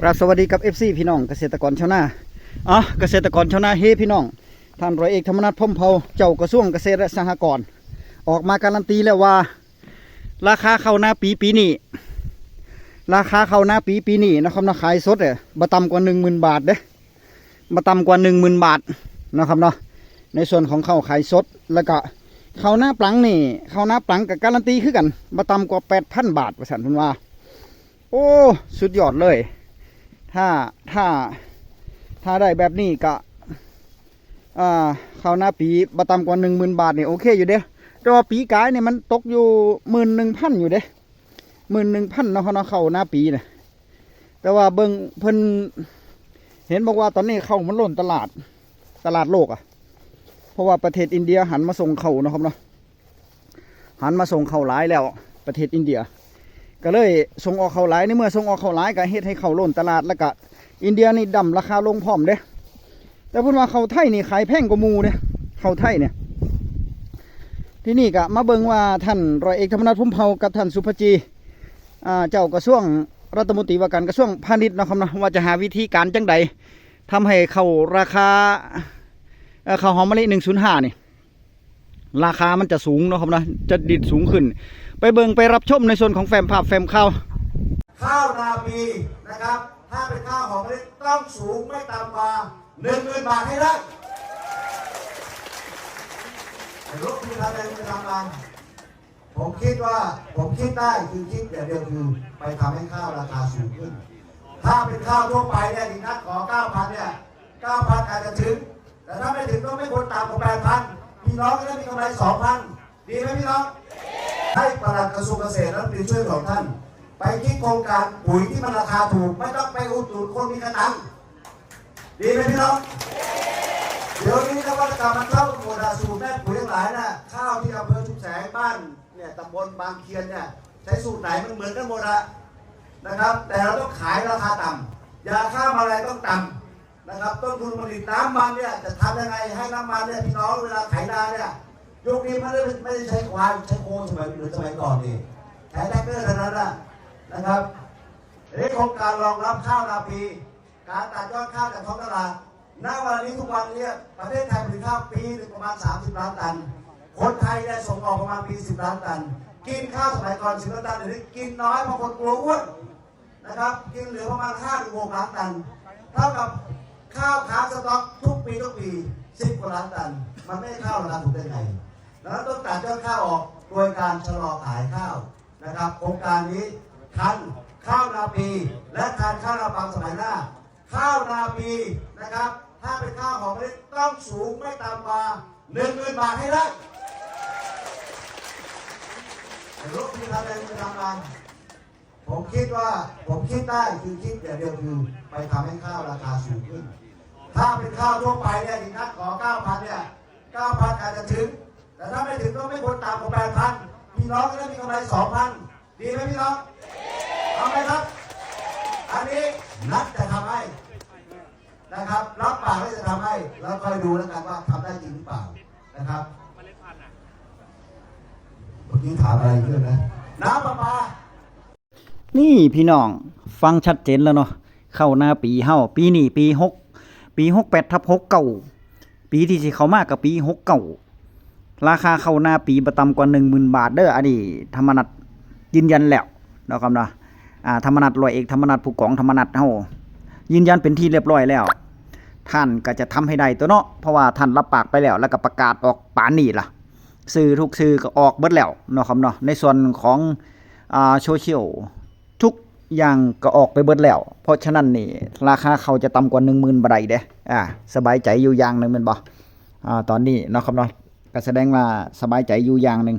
ครับสวัสดีกับ FC พี่น้องเกษตรกรชาวนาเกษตรกรชาวนาเฮพี่น้องท่านร้อยเอกธรรมนัฐพรหมเผ่าเจ้ากระทรวงเกษตรและสหกรณ์ออกมาการันตีแล้วว่าราคาข้าวนาปีนี้ราคาข้าวนาปีนี้นะครับนะขายสดบ่ต่ำกว่า 10,000 บาทเด้บ่ต่ำกว่า 10,000 บาทนะครับเนาะในส่วนของข้าวขายสดแล้วก็ข้าวนาปลังนี่ข้าวนาปลังกับการันตีคือกันบ่ต่ำกว่า 8,000 บาทว่าซั่นเพิ่นว่าโอ้สุดยอดเลยถ้าได้แบบนี้ก็ข้าวหน้าปีบ่ต่ำกว่า 10,000 บาทนี่โอเคอยู่เด้แต่ว่าปีกายเนี่ยมันตกอยู่ 11,000 อยู่เด้ 11,000 เนาะข้าวหน้าปีเนี่ยแต่ว่าเบิ่งเพิ่นเห็นบอกว่าตอนนี้ข้าวมันล้นตลาดโลกเพราะว่าประเทศอินเดียหันมาส่งข้าวนะครับเนาะหันมาส่งข้าวหลายแล้วประเทศอินเดียก็เลยส่งออกข้าวหลายในเมื่อส่งออกข้าวหลายก็เฮ็ดให้ข้าวล้นตลาดแล้วก็อินเดียนี่ดำราคาลงพร้อมเด้แต่พูดว่าข้าวไทยนี่ขายแพงกว่าหมู่เด้ข้าวไทยเนี่ยที่นี่ก็มาเบิ่งว่าท่านร้อยเอกธรรมนัฐพรหมเผ่ากับท่านสุภจีเจ้ากระทรวงรัฐมนตรีว่าการกระทรวงพาณิชย์นะครับนะว่าจะหาวิธีการจังใดทำให้ข้าวราคาข้าวหอมมะลิ105นี่ราคามันจะสูงนะครับนะจะดิดสูงขึ้นไปเบิ่งไปรับชมในส่วนของแฟ้มภาพแฟ้มข่าวข้าวนาปีนะครับถ้าเป็นข้าวหอมมะลิต้องสูงไม่ต่ำกว่า 10,000 บาทให้ได้รถที่ทำอะไรจะทำงานผมคิดได้คือคิดอย่างเดียวคือไปทำให้ข้าวราคาสูงขึ้นถ้าเป็นข้าวทั่วไปเนี่ยที่นัดขอ 9,000 เนี่ย 9,000 อาจจะถึงแต่ถ้าไม่ถึงก็ไม่ควรต่ำกว่า 8,000 พี่น้องก็ได้มีกำไร 2,000 ดีไหมพี่น้องให้ปลัดกระทรวงเกษตรและปีช่วยของท่านไปคิดโครงการปุ๋ยที่มันราคาถูกไม่ต้องไปอุดหนุนคนมีกระตังดีไหมพี่น้องเดี๋ยวนี้นวัตกรรมมันเข้าหมดสูตรแม่ปุ๋ยทั้งหลายน่ะข้าวที่อำเภอชุมแสงบ้านเนี่ยตำบลบางเคียนเนี่ยใช้สูตรไหนมันเหมือนกันหมดนะครับแต่เราต้องขายราคาต่ำยาฆ่าแมลงต้องต่ำนะครับต้นทุนผลิตน้ำมันเนี่ยจะทำยังไงให้น้ำมันเนี่ยพี่น้องเวลาไถนาเนี่ยยุคนี้ไม่ได้ใช้ควายใช้โคสมัยหรือสมัยก่อนนี่ใช้แท็กเตอร์เท่านั้นนะครับนี่โครงการรองรับข้าวนาปีการตัดยอดข้าวจากท้องตลาดณวันนี้ทุกวันนี้ประเทศไทยผลิตข้าวปีหนึ่งประมาณ30 ล้านตันคนไทยได้ส่งออกประมาณปี10 ล้านตันกินข้าวสมัยก่อน10 ล้านตันเดี๋ยวนี้กินน้อยเพราะคนกลัวอ้วนนะครับกินเหลือประมาณ5-6 ล้านตันเท่ากับข้าวค้างสต็อกทุกปี10 กว่าล้านตันมันไม่ข้าวราคาถูกได้ไงแล้วต้องตัดยอดข้าวออกโดยการชะลอขายข้าวนะครับโครงการนี้ทันข้าวนาปีและทานข้าวนาปังสมัยหน้าข้าวนาปีนะครับถ้าเป็นข้าวหอมมะลิต้องสูงไม่ต่ำกว่า 10,000 บาทให้ได้รถที่ทำอะไรจะทำงานผมคิดได้คือคิดอย่างเดียวคือไปทำให้ข้าวราคาสูงขึ้นถ้าเป็นข้าวทั่วไปเนี่ยที่นัดขอ 9,000 เนี่ย 9,000 อาจจะถึงแต่ถ้าไม่ถึงก็ไม่ควรต่ำกว่า 8,000 พี่น้องก็ได้มีกำไร 2,000 ดีไหมพี่น้องเอาไหมครับอันนี้นัดจะทำให้นะครับรับปากว่าจะทำให้แล้วคอยดูแล้วกันว่าทำได้จริงหรือเปล่านะครับเมื่อกี้ถามอะไรเรื่องนะน้ำประปานี่พี่น้องฟังชัดเจนแล้วเนาะเข้าหน้าปีเฮาปีนี้ปี68/69ปีที่สิเข้ามากับปี69ราคาเข้าหน้าปีบ่ต่ำกว่า 10,000 บาทเด้ออันนี้ธรรมนัสยืนยันแล้วเนาะครับเนาะธรรมนัสร้อยเอกธรรมนัสผู้กองธรรมนัสเฮายืนยันเป็นที่เรียบร้อยแล้วท่านก็จะทำให้ได้ตัวเนาะเพราะว่าท่านรับปากไปแล้วก็ประกาศออกป่านนี้ล่ะสื่อทุกสื่อก็ออกเบิดแล้วเนาะครับเนาะในส่วนของโซเชียลทุกอย่างก็ออกไปเบิดแล้วเพราะฉะนั้นนี่ราคาเขาจะต่ำกว่า 10,000 บ่ได้เด้สบายใจอยู่อย่างนึงแม่นบ่ตอนนี้เนาะครับเนาะก็แสดงว่าสบายใจอยู่อย่างนึง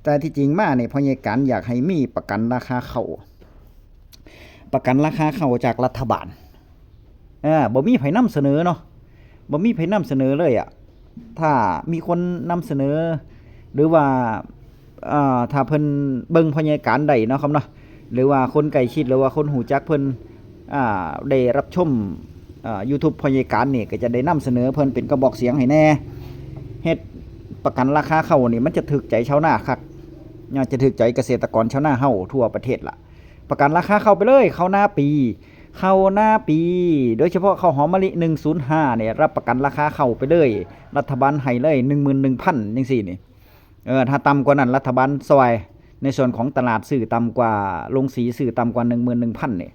แต่ที่จริงมาเนี่ยพ่อใหญ่กันอยากให้มีประกันราคาเข้าจากรัฐบาลบ่มีไผนำเสนอเนาะบ่มีไผนำเสนอเลยถ้ามีคนนำเสนอหรือว่าถ้าเพิ่นเบิ่งพ่อใหญ่กันได้เนาะครับเนาะหรือว่าคนใกล้ชิดหรือว่าคนหูจักเพิ่นได้รับชมYouTube พ่อใหญ่กันนี่ก็จะได้นำเสนอเพิ่นเป็นกระบอกเสียงให้แน่เฮ็ดประกันราคาเข้านี่มันจะถึกใจชาวนาคักจะถึกใจเกษตรกรชาวนาเฮาทั่วประเทศล่ะประกันราคาเข้าไปเลยเข้าหน้าปี ข้าวหน้าปีโดยเฉพาะข้าวหอมมะลิ105เนี่ยรับประกันราคาเข้าไปเลยรัฐบาลให้เลย 11,000 จังซี่นี่ถ้าต่ำกว่านั้นรัฐบาลซอยในส่วนของตลาดซื้อต่ำกว่าลงสีซื้อต่ำกว่า 11,000 นี่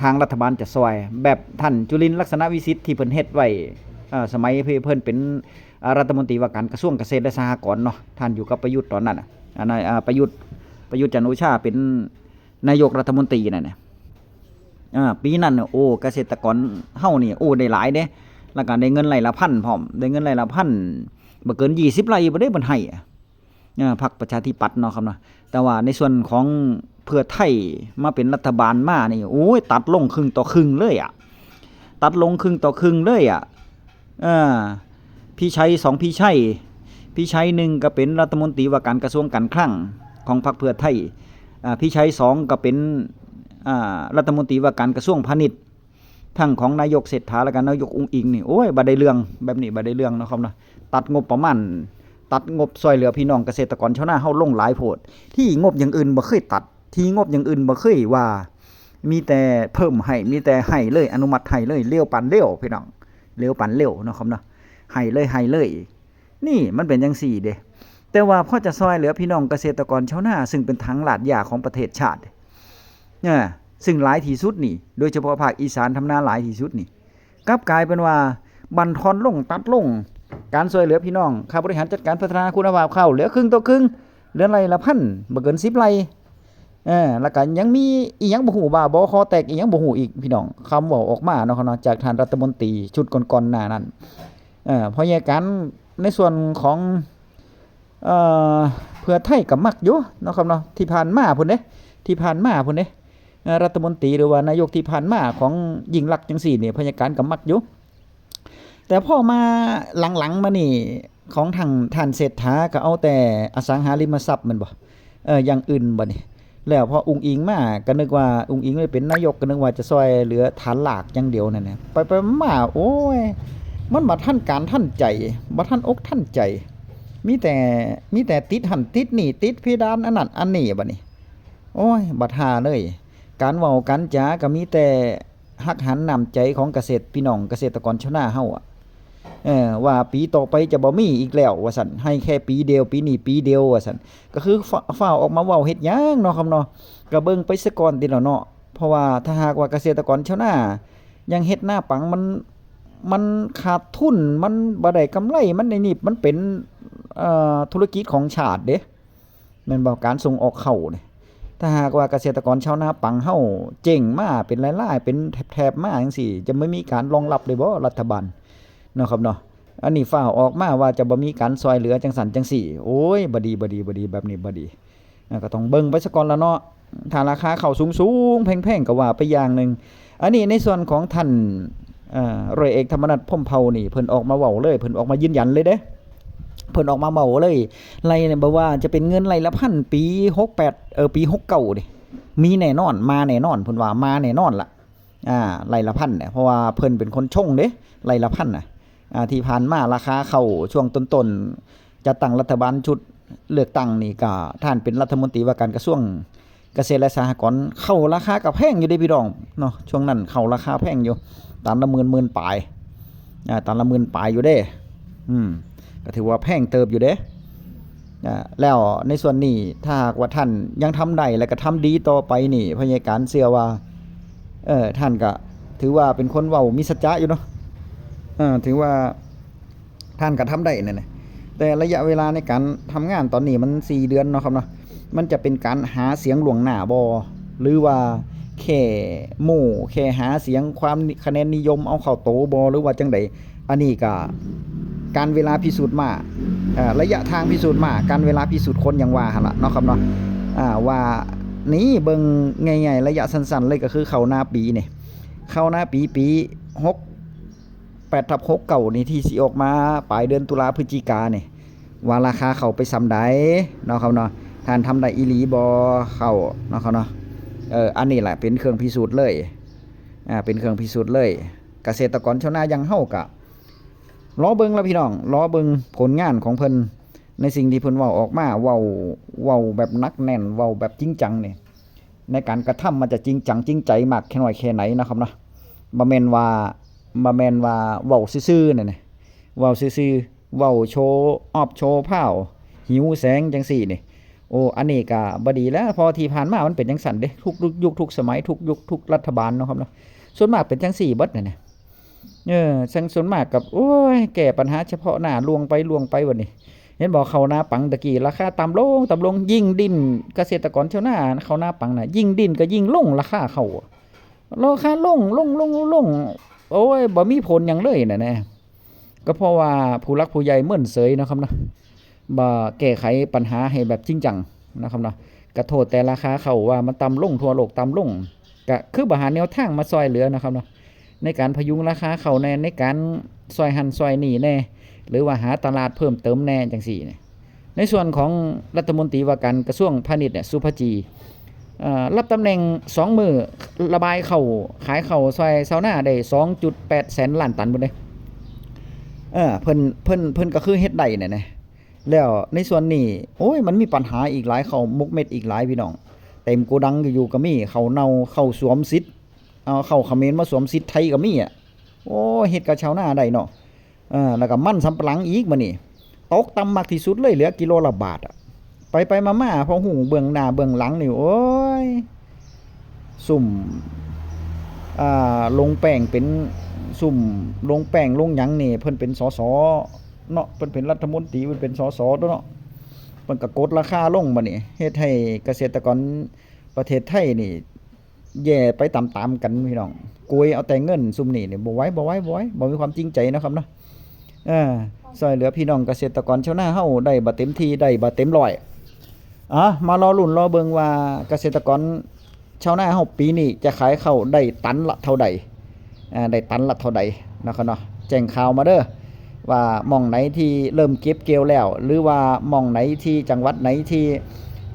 ทางรัฐบาลจะซอยแบบท่านจุลินทร์ลักษณะวิสิทธิ์ที่เพิ่นเฮ็ดไว้สมัยเพิ่นเป็นรัฐมนตรีว่าการกระทรวงเกษตรและสหกรณ์เนาะท่านอยู่กับประยุทธ์ตอนนั้นประยุทธ์จันทร์โอชาเป็นนายกรัฐมนตรีนั่นน่ะปีนั้นโอ้เกษตรกรเฮานี่โอ้ได้หลายเด้แล้วก็ได้เงินไร่ละพันพร้อมได้เงินไร่ละพันบ่เกิน20ไร่บ่ได้เพิ่นให้พรรคประชาธิปัตย์เนาะครับเนาะแต่ว่าในส่วนของเพื่อไทยมาเป็นรัฐบาลมานี่โอ้ยตัดลงครึ่งต่อครึ่งเลยตัดลงครึ่งต่อครึ่งเลยพี่ชัย2พี่ชัย1ก็เป็นรัฐมนตรีว่าการกระทรวงการคลังของพรรคเพื่อไทยพี่ชัย2ก็เป็นรัฐมนตรีว่าการกระทรวงพาณิชย์ทั้งของนายกเศรษฐาและก็นายกอุ๊งอิงนี่โอ้ยบ่ได้เรื่องแบบนี้บ่ได้เรื่องเนาะครับเนาะตัดงบประมาณตัดงบช่วยเหลือพี่น้องเกษตรกรชาวนาเฮาลงหลายโพดที่งบอย่างอื่นบ่เคยตัดที่งบอย่างอื่นบ่เคยว่ามีแต่เพิ่มให้มีแต่ให้เลยอนุมัติให้เลยเร็วปานเร็วพี่น้องเร็วปานเร็วเนาะครับเนาะให้เลยนี่มันเป็นจังซี่เด้แต่ว่าพอจะช่วยเหลือพี่น้องเกษตรกรชาวนาซึ่งเป็นทางลาดยาของประเทศชาติซึ่งหลายที่สุดนี่โดยเฉพาะภาคอีสานทำนาหลายที่สุดนี่กลับกลายเป็นว่าบั่นทอนลงตัดลงการช่วยเหลือพี่น้องค่าบริหารจัดการพัฒนาคุณภาพข้าวเหลือครึ่งต่อครึ่งเหลือไร่ละพันบ่เกิน10ไร่แล้วก็ยังมีอีหยังบ่ฮู้ว่าบ่คอแตกอีหยังบ่ฮู้อีกพี่น้องคำเว้าออกมาเนาะครับเนาะจากท่านรัฐมนตรีชุดก่อนๆหน้านั้นเพราะแยกกันในส่วนของเพื่อไทยก็มักอยู่เนาะครับเนาะที่ผ่านมาพุ่นเด้รัฐมนตรีหรือว่านายกที่ผ่านมาของยิ่งลักษณ์จังซี่นี่พยาการก็มักอยู่แต่พอมาหลังๆมานี่ของทางท่านเศรษฐาก็เอาแต่อสังหาริมทรัพย์แม่นบ่อย่างอื่นบ่นี่แล้วพออุ๊งอิงมาก็นึกว่าอุ๊งอิงได้เป็นนายกก็นึกว่าจะช่วยเหลือฐานรากอย่างเดียวนั่นแหละไปมาโอ้ยมันบ่ทันการทันใจบ่ทันอกทันใจมีแต่ติดหันติดนี่ติดเพดานอันนั้นอันนี้บัดนี้โอ้ยบัดหาเลยการเว้ากันจาก็มีแต่หักหันน้ำใจของพี่น้องเกษตรกรชาวนาเฮาว่าปีต่อไปจะบ่มีอีกแล้วว่าซั่นให้แค่ปีเดียวปีนี้ปีเดียวว่าซั่นก็คือฟ้าวออกมาเว้าเฮ็ดหยังเนาะครับเนาะก็เบิ่งไปซะก่อนติเนาะเพราะว่าถ้าหากว่าเกษตรกรชาวนายังเฮ็ดหน้าปังมันขาดทุนมันบ่ได้กำไรมันไอ้นี่มันเป็นธุรกิจของชาติเด้แม่นบ่การส่งออกเข้านี่ถ้าหากว่าเกษตรกรชาวนาปังเฮาเจ๊งมาเป็นรายๆเป็นแถบๆมาจังซี่จะไม่มีการรองรับเลยบ่รัฐบาลเนาะครับเนาะอันนี้ฟ้าออกมาว่าจะบ่มีการซอยเหลือจังสันจังสี่โอ้ยบ่ดีแบบนี้บ่ดีก็ต้องเบิ่งไปซะก่อนละเนาะถ้าราคาข้าวสูงๆแพงๆก็ว่าไปอย่างนึงอันนี้ในส่วนของท่านร้อยเอกธรรมนัสพรหมเผ่านี่เพิ่นออกมาเว้าเลยเพิ่นออกมายืนยันเลยเด้เพิ่นออกมาเว้าเลยไร่เนี่ยบ่ว่าจะเป็นเงินไร่ละพันปี68ปี69นี่มีแน่นอนมาแน่นอนเพิ่นว่ามาแน่นอนล่ะไร่ละพันเนี่ยเพราะว่าเพิ่นเป็นคนชงเด้ไร่ละพันน่ะที่ผ่านมาราคาเข้าช่วงต้นๆจะตั้งรัฐบาลชุดเลือกตั้งนี่ก็ท่านเป็นรัฐมนตรีว่าการกระทรวงเกษตรและสหกรณ์เข้าราคาก็แพงอยู่เด้พี่น้องเนาะช่วงนั้นเข้าราคาแพงอยู่ตันละหมื่นปลายตันละหมื่นปลายอยู่เด้ก็ถือว่าแพงเติบอยู่เด้แล้วในส่วนนี้ถ้าหากว่าท่านยังทำได้และก็ทำดีต่อไปนี่พยาการเชื่อว่าท่านก็ถือว่าเป็นคนเว้ามีสัจจะอยู่เนาะถือว่าท่านก็ทำได้นั่นแหละแต่ระยะเวลาในการทำงานตอนนี้มัน4เดือนเนาะครับเนาะมันจะเป็นการหาเสียงหลวงหน้าบ่หรือว่าแค่แค่หาเสียงความคะแนนนิยมเอาเข้าโตบ่หรือว่าจังไดอันนี้ก็การเวลาพิสูจน์มาระยะทางพิสูจน์มาการเวลาพิสูจน์คนอย่างว่าหั่นล่ะเนาะครับเนาะว่านี้เบิ่งง่ายๆระยะสั้นๆเลยก็คือเข้าหน้าปีนี่เข้าหน้าปี8/6เก่านี่ที่สิออกมาปลายเดือนตุลาพฤศจิกานี่ว่าราคาเข้าไปซำใดเนาะครับเนาะท่านทำได้อีหลีบ่เข้าเนาะครับเนาะอันนี้แหละเป็นเครื่องพิสูจน์เลยเป็นเครื่องพิสูจน์เลยเกษตรกรชาวนายังเฮาก็รอเบิ่งแล้วพี่น้องรอเบิ่งผลงานของเพิ่นในสิ่งที่เพิ่นเว้าออกมาเว้าแบบนักแน่นเว้าแบบจริงจังนี่ ในการกระทำมันจะจริงจังจริงใจมากแค่น้อยแค่ไหนนะครับเนาะบ่แม่นว่าเว้าซื่อๆนั่นน่ะเว้าซื่อๆเว้าโชว์ออบโชว์พาวหิวแสงจังซี่นี่โอ้อันนี้ก็บ่ดีแล้วพอที่ผ่านมามันเป็นจังซั่นเด้ทุกยุคทุกสมัยทุกยุคทุกรัฐบาลเนาะครับเนาะส่วนมากเป็นจังซี่เบิดนั่นน่ะส่วนมากกับโอ้ยแก้ปัญหาเฉพาะหน้าลวงไปบัดนี้เห็นบอกเขานาปังตะกี้ราคาต่ำลงยิ่งดิ้นเกษตรกรชาวนาเขานาปังน่ะยิ่งดิ้นก็ยิ่งลงราคาเขาลงโอ้ยบ่มีผลหยังเลยน่ะนะก็เพราะว่าผู้หลักผู้ใหญ่เมิ่นเสยนะครับเนาะบ่แก้ไขปัญหาให้แบบจริงจังนะครับเนาะก็โทษแต่ราคาเขาว่ามันต่ำลงทั่วโลกต่ำลงก็คือบ่หาแนวทางมาซอยเหลือนะครับเนาะในการพยุงราคาเขาแน่ในการซอยหันซอยนี่แน่หรือว่าหาตลาดเพิ่มเติมแน่จังซี่เนี่ยในส่วนของรัฐมนตรีว่าการกระทรวงพาณิชย์เนี่ยสุภจีรับตำแหน่ง2มื้อระบายเข้าขายเข้าซอยชาวนาได้ 2.8 แสนล้านตันพุ่นเด้เพิ่นก็คือเฮ็ดได้นั่นนะแล้วในส่วนนี้โอ้ยมันมีปัญหาอีกหลายเข้ามุกเม็ดอีกหลายพี่น้องเต็มโกดังอยู่ก็มีเข้าเน่าเข้าสวมสิทธิ์เอาเข้าเขมรมาสวมสิทธิ์ไทยก็มีอ่ะโอ้เฮ็ดกับชาวนาได้เนาะแล้วก็มันสำปะหลังอีกมื้อนี้ตกต่ำมากที่สุดเลยเหลือกิโลละบาทอ่ะไปมาๆพอหูเบื้องหน้าเบื้องหลังนี่โอ้ยสุ่มลงแป้งเป็นสุ่มลงแป้งลงหยังนี่เพิ่นเป็นสสเนาะเพิ่นเป็นรัฐมนตรีเพิ่นเป็นสสตัวเนาะเพิ่นก็กดราคาลงบัดนี้เฮ็ดให้เกษตรกรประเทศไทยนี่แย่ไปตามๆกันพี่น้องกวยเอาแต่เงินซุมนี่บ่ไหวบ่มีความจริงใจนะครับเนาะช่วยเหลือพี่น้องเกษตรกรชาวนาเฮาได้บ่เต็มที่ได้บ่เต็มร้อยมารอลุ้นรอเบิ่งว่าเกษตรกรชาวนาเฮาปีนี้จะขายข้าวได้ตันละเท่าใดได้ตันละเท่าใดนะครับเนาะแจ้งข่าวมาเด้อว่าหม่องไหนที่เริ่มเก็บเกี่ยวแล้วหรือว่าหม่องไหนที่จังหวัดไหนที่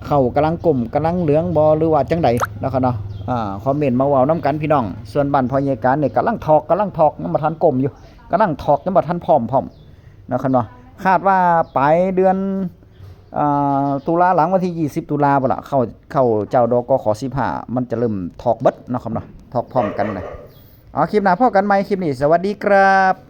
ข้าวกำลังกลมกำลังเหลืองบ่หรือว่าจังใดนะครับเนาะคอมเมนต์มาเว้านำกันพี่น้องส่วนบ้านพ่อใหญ่การนี่กำลังถอกยังบ่ทันกลมอยู่กำลังถอกยังบ่ทันพร้อมนะครับเนาะคาดว่าปลายเดือนตุลาหลังวันที่20ตุลาบ่ล่ะเข้าเจ้าดกข15มันจะเริ่มถอกเบิดนะครับเนาะถอกพร้อมกันเลยคลิปหน้าพบกันใหม่คลิปนี้สวัสดีครับ